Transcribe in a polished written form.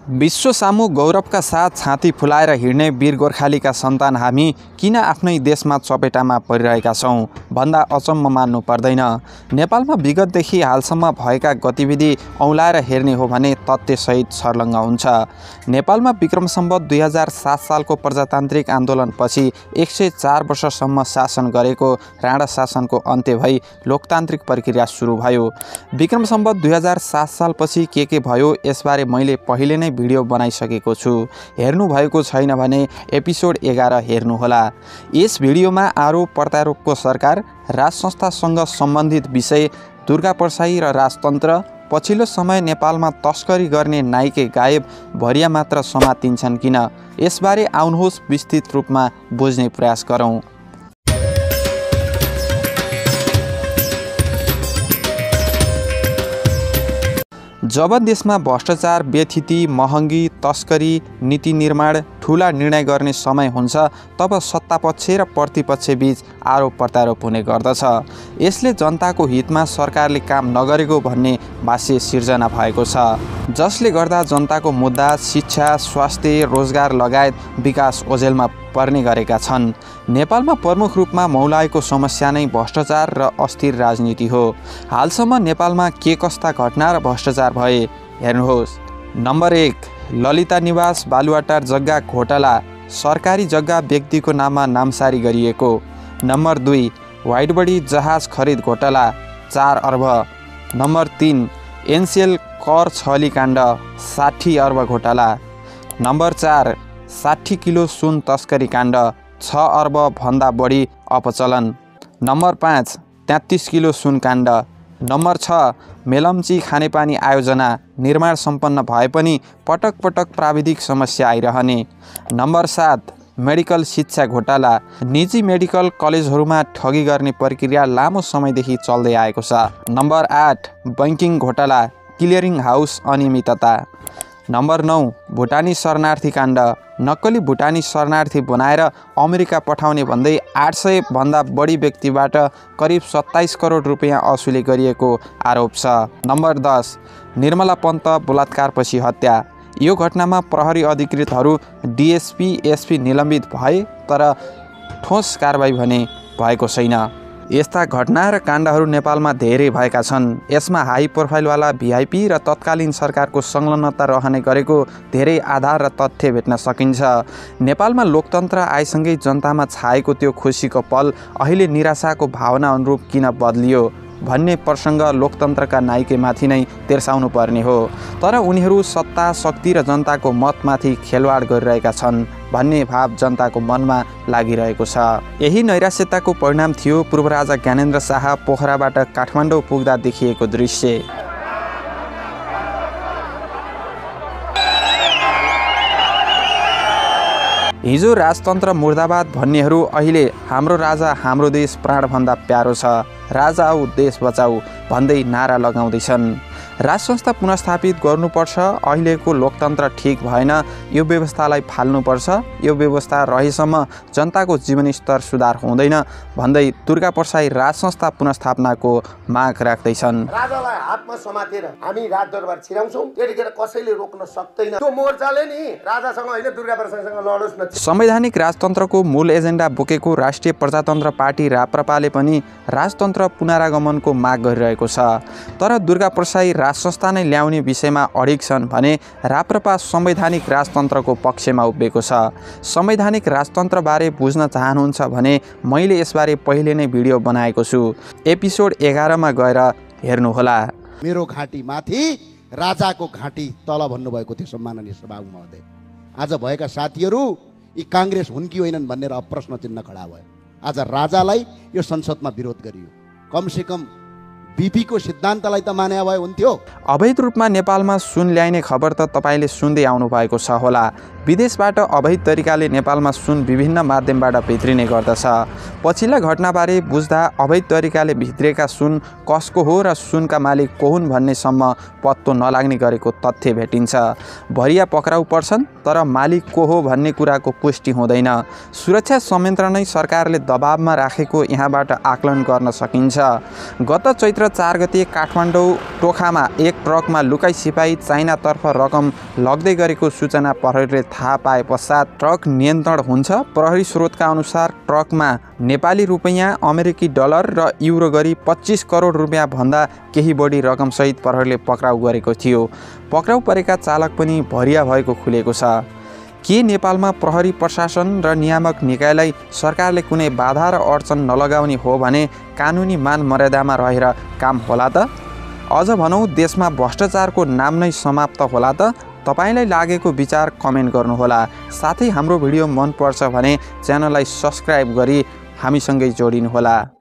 विश्व सामु गौरवका साथ छाती फुलाएर हिँड्ने वीर गोर्खालीका सन्तान हामी किन आफ्नै देशमा चपेटामा परिरहेका छौँ भन्दा अचम्म मान्नु पर्दैन। नेपालमा विगतदेखि हालसम्म भएका गतिविधि औँलाएर हेर्ने हो भने तथ्यसहित छर्लङ्ग हुन्छ। नेपालमा विक्रम सम्वत 2007 सालको प्रजातान्त्रिक आन्दोलनपछि 104 वर्षसम्म शासन गरेको राणा शासनको अन्त्य भई लोकतान्त्रिक प्रक्रिया सुरु भयो। विक्रम सम्वत 2007 सालपछि के भयो यसबारे मैले पहिले नै भिडियो बनाइसकेको छु। हेर्नु भएको छैन भने एपिसोड 11 हेर्नुहोला। यस भिडियोमा आरोप प्रत्यारोपको सरकार, राज संस्थासँग सम्बन्धित विषय, दुर्गाप्रसाई र राजतन्त्र, पछिल्लो समय नेपालमा तस्करी गर्ने नाइके गायब, भरिया मात्र समातिन्छन् किन, यसबारे आउनुहोस् विस्तृत रूपमा बुझ्ने प्रयास गरौँ। जब देशमा भ्रष्टाचार, व्यथिति, महँगी, तस्करी, नीति निर्माण, ठुला निर्णय गर्ने समय हुन्छ तब सत्तापक्ष र प्रतिपक्ष बीच आरोप प्रत्यारोप हुने गर्दछ। यसले जनताको हितमा सरकारले काम नगरेको भन्ने भाष्य सिर्जना भएको छ, जसले गर्दा जनताको मुद्दा, शिक्षा, स्वास्थ्य, रोजगार लगायत विकास ओझेलमा पर्ने गरेका छन्। नेपालमा प्रमुख रूपमा मौलाएको समस्या नै भ्रष्टाचार र अस्थिर राजनीति हो। हालसम्म नेपालमा के कस्ता घटना र भ्रष्टाचार भए हेर्नुहोस्। नम्बर 1, ललिता निवास बालुवाटार जग्गा घोटाला, सरकारी जग्गा व्यक्तिको नाममा नामसारी गरिएको। नम्बर 2, वाइडबडी जहाज खरिद घोटाला 4 अर्ब। नम्बर 3, एनसीएल कर छली काण्ड 60 अर्ब घोटाला। नम्बर 4, 60 किलो सुन तस्करी काण्ड 6 अर्ब भन्दा बढी अपचलन। नम्बर 5, 33 किलो सुन काण्ड। नम्बर 6, मेलम्ची खानेपानी आयोजना निर्माण सम्पन्न भए पनि पटक पटक प्राविधिक समस्या आइरहने। नम्बर 7, मेडिकल शिक्षा घोटाला, निजी मेडिकल कलेजहरूमा ठगी गर्ने प्रक्रिया लामो समयदेखि चल्दै आएको छ। नम्बर 8, बैंकिङ घोटाला, क्लियरिङ हाउस अनियमितता। नम्बर 9, भुटानी शरणार्थी काण्ड, नक्कली भुटानी शरणार्थी बनाएर अमेरिका पठाउने भन्दै 800 भन्दा बढी व्यक्तिबाट करिब 27 करोड रुपियाँ असुली गरिएको आरोप छ। नम्बर 10, निर्मला पन्त बलात्कारपछि हत्या, यो घटनामा प्रहरी अधिकृतहरू डिएसपी एसपी निलम्बित भए तर ठोस कारबाही भने भएको छैन। यस्ता घटना र काण्डहरू नेपालमा धेरै भएका छन्। यसमा हाई प्रोफाइलवाला भिआइपी र तत्कालीन सरकारको संलग्नता रहने गरेको धेरै आधार र तथ्य भेट्न सकिन्छ। नेपालमा लोकतन्त्र आएसँगै जनतामा छाएको त्यो खुसीको पल अहिले निराशाको भावना अनुरूप किन बदलियो भन्ने प्रसङ्ग लोकतन्त्रका नायिकेमाथि नै तेर्साउनु पर्ने हो। तर उनीहरू सत्ता, शक्ति र जनताको मतमाथि खेलवाड गरिरहेका छन् भन्ने भाव जनताको मनमा लागिरहेको छ। यही नैराश्यताको परिणाम थियो पूर्व राजा ज्ञानेन्द्र शाह पोखराबाट काठमाडौँ पुग्दा देखिएको दृश्य। हिजो राजतन्त्र मुर्दाबाद भन्नेहरू अहिले हाम्रो राजा हाम्रो देश प्राणभन्दा प्यारो छ, राजा आऊ देश बचाऊ भन्दै नारा लगाउँदैछन्। राज संस्था पुनर्स्थापित गर्नुपर्छ, अहिलेको लोकतन्त्र ठिक भएन, यो व्यवस्थालाई फाल्नुपर्छ, यो व्यवस्था रहेसम्म जनताको जीवनस्तर सुधार हुँदैन भन्दै दुर्गाप्रसाई राज संस्था पुनर्स्थापनाको माग राख्दैछन्। राजालाई हातमा समातेर हामी राजदरबार छिराउँछौँ, त्यतिखेर कसैले रोक्न सक्दैन। त्यो मोर्चाले नि राजासँग होइन दुर्गाप्रसाईसँग लडोस् न। संवैधानिक राजतन्त्रको मूल एजेन्डा बोकेको राष्ट्रिय प्रजातन्त्र पार्टी राप्रपाले पनि राजतन्त्र पुनरागमनको माग गरिरहेको छ। तर दुर्गाप्रसाई राज संस्था नै ल्याउने विषयमा अडिग छन् भने राप्रपा संवैधानिक राजतन्त्रको पक्षमा उभिएको छ। संवैधानिक राजतन्त्रबारे बुझ्न चाहनुहुन्छ भने मैले यसबारे पहिले नै भिडियो बनाएको छु, एपिसोड 11 मा गएर हेर्नुहोला। मेरो घाँटी माथि राजाको घाँटी तल भन्नुभएको थियो सम्माननीय सभामुख महोदय। आज भएका साथीहरू यी काङ्ग्रेस हुन् कि होइनन् भनेर प्रश्न चिन्ह खडा भयो। आज राजालाई यो संसदमा विरोध गरियो, कमसेकम बीपीको सिद्धान्तलाई त माने भए हुन्थ्यो। अवैध रूपमा नेपालमा सुन ल्याइने खबर त तपाईँले सुन्दै आउनु भएको छ होला। विदेशबाट अवैध तरिकाले नेपालमा सुन विभिन्न माध्यमबाट भित्रिने गर्दछ। पछिल्ला घटनाबारे बुझ्दा अवैध तरिकाले भित्रिएका सुन कसको हो र सुनका मालिक को हुन् भन्नेसम्म पत्तो नलाग्ने गरेको तथ्य भेटिन्छ। भरिया पक्राउ पर्छन् तर मालिक को हो भन्ने कुराको पुष्टि हुँदैन। सुरक्षा संयन्त्र नै सरकारले दबावमा राखेको यहाँबाट आकलन गर्न सकिन्छ। गत चैत्र 4 गते काठमाडौँ टोखामा एक ट्रकमा लुकाई सिपाही चाइनातर्फ रकम लग्दै गरेको सूचना प्रहरीले थाहा पाए पश्चात ट्रक नियन्त्रण हुन्छ। प्रहरी स्रोतका अनुसार ट्रकमा नेपाली रुपैयाँ, अमेरिकी डलर र युरो गरी 25 करोड रुपियाँ भन्दा केही बढी रकमसहित प्रहरीले पक्राउ गरेको थियो। पक्राउ परेका चालक पनि भरिया भएको खुलेको छ। के नेपालमा प्रहरी प्रशासन र नियामक निकायलाई सरकारले कुनै बाधा र अडचन नलगाउने हो भने कानुनी मान मर्यादामा रहेर काम होला त? अझ भनौँ देशमा भ्रष्टाचारको नाम नै समाप्त होला त? तपाईलाई लागेको विचार कमेन्ट गर्नुहोला। साथै हाम्रो भिडियो मन पर्छ भने च्यानललाई सब्स्क्राइब गरी हामीसँगै जोडिनुहोला।